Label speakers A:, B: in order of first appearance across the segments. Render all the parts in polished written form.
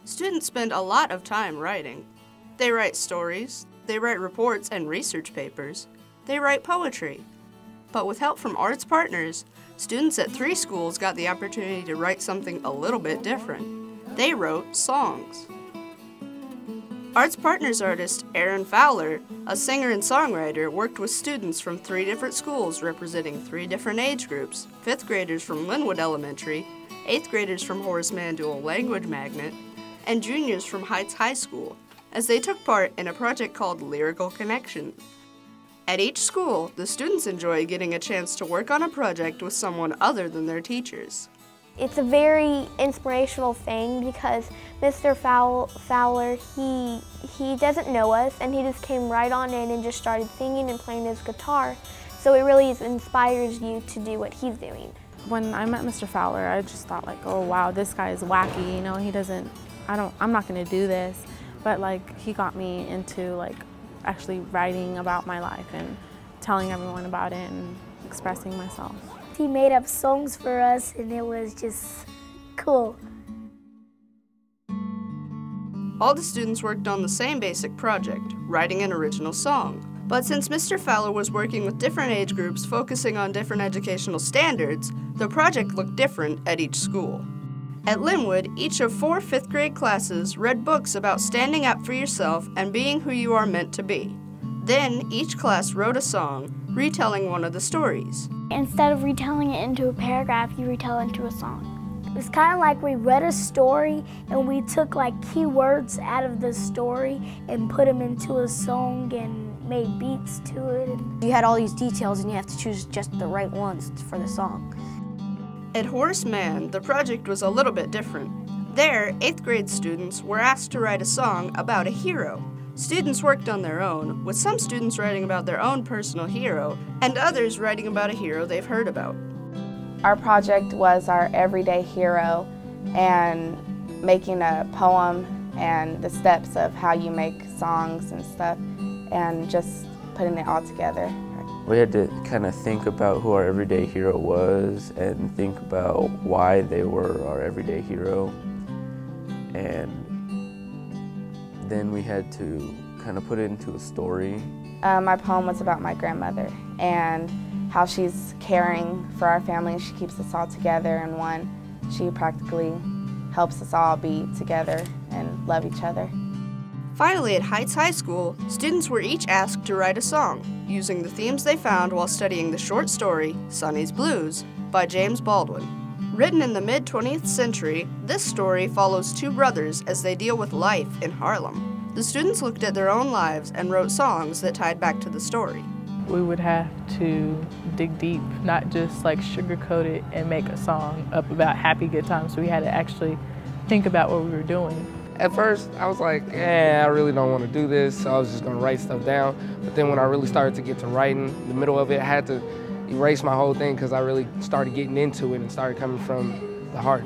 A: Students spend a lot of time writing. They write stories, they write reports and research papers, they write poetry. But with help from arts partners, students at 3 schools got the opportunity to write something a little bit different. They wrote songs. Arts Partners artist Aaron Fowler, a singer and songwriter, worked with students from 3 different schools representing 3 different age groups: 5th graders from Linwood Elementary, 8th graders from Horace Mann Dual Language Magnet, and juniors from Heights High School, as they took part in a project called Lyrical Connections. At each school, the students enjoy getting a chance to work on a project with someone other than their teachers.
B: It's a very inspirational thing because Mr. Fowler, he doesn't know us, and he just came right on in and just started singing and playing his guitar. So it really inspires you to do what he's doing.
C: When I met Mr. Fowler, I just thought like, oh wow, this guy is wacky, you know, I'm not gonna do this. But like, he got me into like actually writing about my life and telling everyone about it and expressing myself.
D: He made up songs for us, and it was just cool.
A: All the students worked on the same basic project, writing an original song. But since Mr. Fowler was working with different age groups focusing on different educational standards, the project looked different at each school. At Linwood, each of 4 5th grade classes read books about standing up for yourself and being who you are meant to be. Then, each class wrote a song, retelling one of the stories.
D: Instead of retelling it into a paragraph, you retell it into a song. It's kind of like we read a story and we took like keywords out of the story and put them into a song and made beats to it.
E: You had all these details and you have to choose just the right ones for the song.
A: At Horace Mann, the project was a little bit different. There, 8th grade students were asked to write a song about a hero. Students worked on their own, with some students writing about their own personal hero, and others writing about a hero they've heard about.
C: Our project was our everyday hero and making a poem and the steps of how you make songs and stuff and just putting it all together.
F: We had to kind of think about who our everyday hero was and think about why they were our everyday hero. And then we had to kind of put it into a story.
C: My poem was about my grandmother and how she's caring for our family. She keeps us all together in one. She practically helps us all be together and love each other.
A: Finally, at Heights High School, students were each asked to write a song, using the themes they found while studying the short story, Sonny's Blues, by James Baldwin. Written in the mid-20th century, this story follows 2 brothers as they deal with life in Harlem. The students looked at their own lives and wrote songs that tied back to the story.
G: We would have to dig deep, not just like sugarcoat it and make a song up about happy good times. So we had to actually think about what we were doing.
H: At first, I was like, I really don't want to do this, so I was just going to write stuff down. But then when I really started to get to writing, in the middle of it, I had to erase my whole thing because I really started getting into it and started coming from the heart.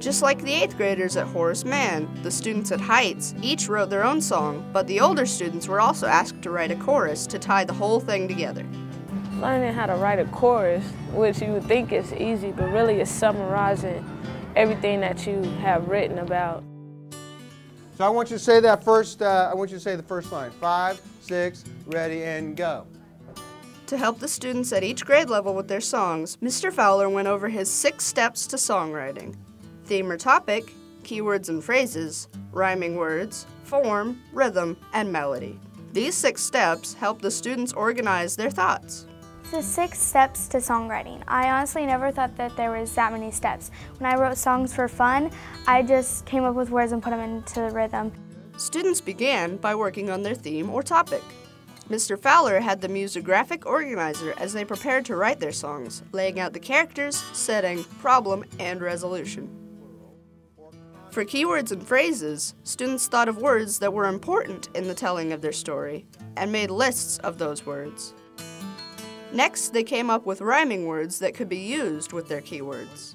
A: Just like the 8th graders at Horace Mann, the students at Heights each wrote their own song, but the older students were also asked to write a chorus to tie the whole thing together.
I: Learning how to write a chorus, which you would think is easy, but really is summarizing everything that you have written about.
J: So I want you to say that first, I want you to say the first line. 5, 6, ready, and go.
A: To help the students at each grade level with their songs, Mr. Fowler went over his 6 steps to songwriting. Theme or topic, keywords and phrases, rhyming words, form, rhythm, and melody. These 6 steps help the students organize their thoughts.
D: The 6 steps to songwriting. I honestly never thought that there was that many steps. When I wrote songs for fun, I just came up with words and put them into the rhythm.
A: Students began by working on their theme or topic. Mr. Fowler had them use a graphic organizer as they prepared to write their songs, laying out the characters, setting, problem, and resolution. For keywords and phrases, students thought of words that were important in the telling of their story and made lists of those words. Next, they came up with rhyming words that could be used with their keywords.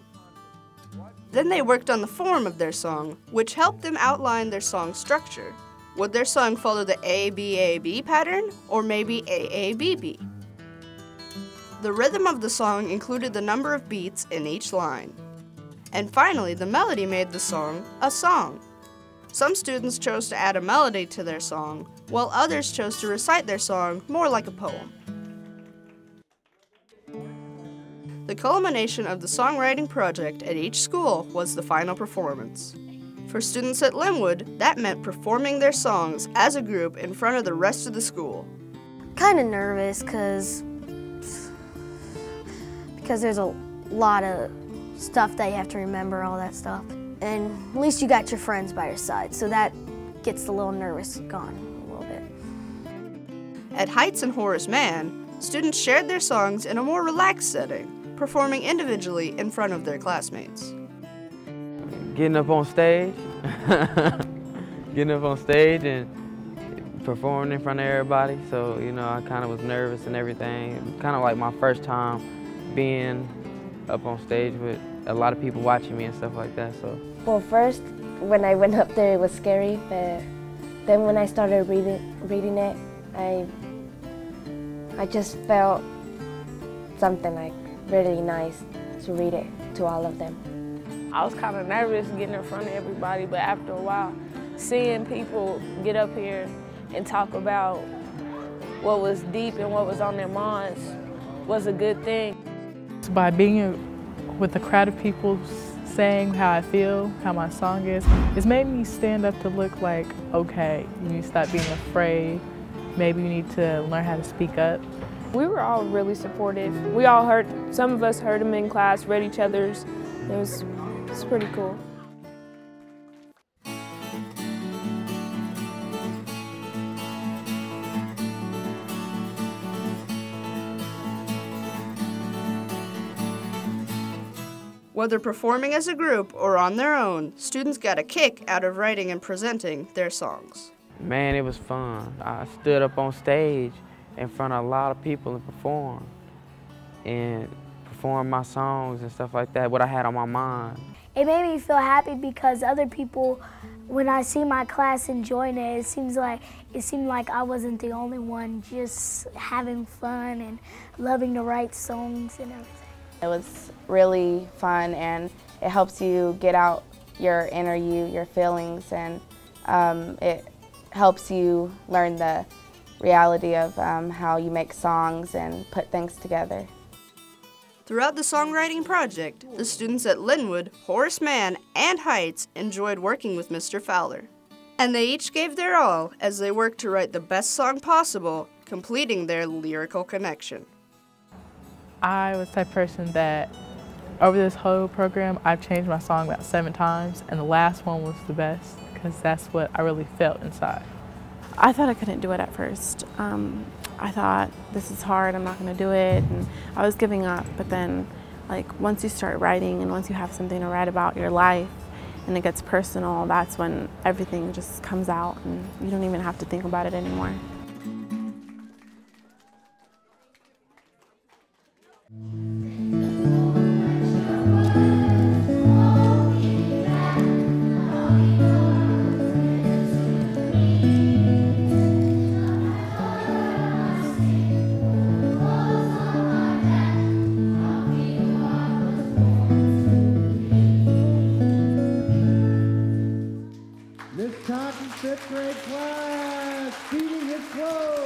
A: Then they worked on the form of their song, which helped them outline their song structure. Would their song follow the A-B-A-B pattern, or maybe A-A-B-B? The rhythm of the song included the number of beats in each line. And finally, the melody made the song a song. Some students chose to add a melody to their song, while others chose to recite their song more like a poem. The culmination of the songwriting project at each school was the final performance. For students at Linwood, that meant performing their songs as a group in front of the rest of the school.
E: Kind of nervous because there's a lot of stuff that you have to remember, all that stuff. And at least you got your friends by your side, so that gets the little nervous gone a little bit.
A: At Heights and Horace Mann, students shared their songs in a more relaxed setting, performing individually in front of their classmates.
K: Getting up on stage, and performing in front of everybody. So, you know, I kind of was nervous and everything. Kind of like my first time being up on stage with a lot of people watching me and stuff like that. So.
L: Well, first, when I went up there, it was scary, but then when I started reading it, I just felt something like really nice to read it to all of them.
I: I was kind of nervous getting in front of everybody, but after a while, seeing people get up here and talk about what was deep and what was on their minds was a good thing.
G: By being with a crowd of people saying how I feel, how my song is, it's made me stand up to look like, okay, you need to stop being afraid. Maybe you need to learn how to speak up.
M: We were all really supportive. We all heard, some of us heard them in class, read each other's. It was pretty cool.
A: Whether performing as a group or on their own, students got a kick out of writing and presenting their songs.
K: Man, it was fun. I stood up on stage in front of a lot of people and performed my songs and stuff like that, what I had on my mind.
D: It made me feel happy because other people, when I see my class enjoying it, it seemed like I wasn't the only one just having fun and loving to write songs and everything.
N: It was really fun, and it helps you get out your inner you, your feelings, and it helps you learn the reality of how you make songs and put things together.
A: Throughout the songwriting project, the students at Linwood, Horace Mann, and Heights enjoyed working with Mr. Fowler. And they each gave their all as they worked to write the best song possible, completing their lyrical connection.
G: I was the type of person that over this whole program, I've changed my song about 7 times, and the last one was the best because that's what I really felt inside.
C: I thought I couldn't do it at first. I thought, this is hard, I'm not gonna do it, and I was giving up. But then, like, once you start writing and once you have something to write about your life and it gets personal, that's when everything just comes out and you don't even have to think about it anymore.
J: This Cotton 5th grade class, beating his clothes.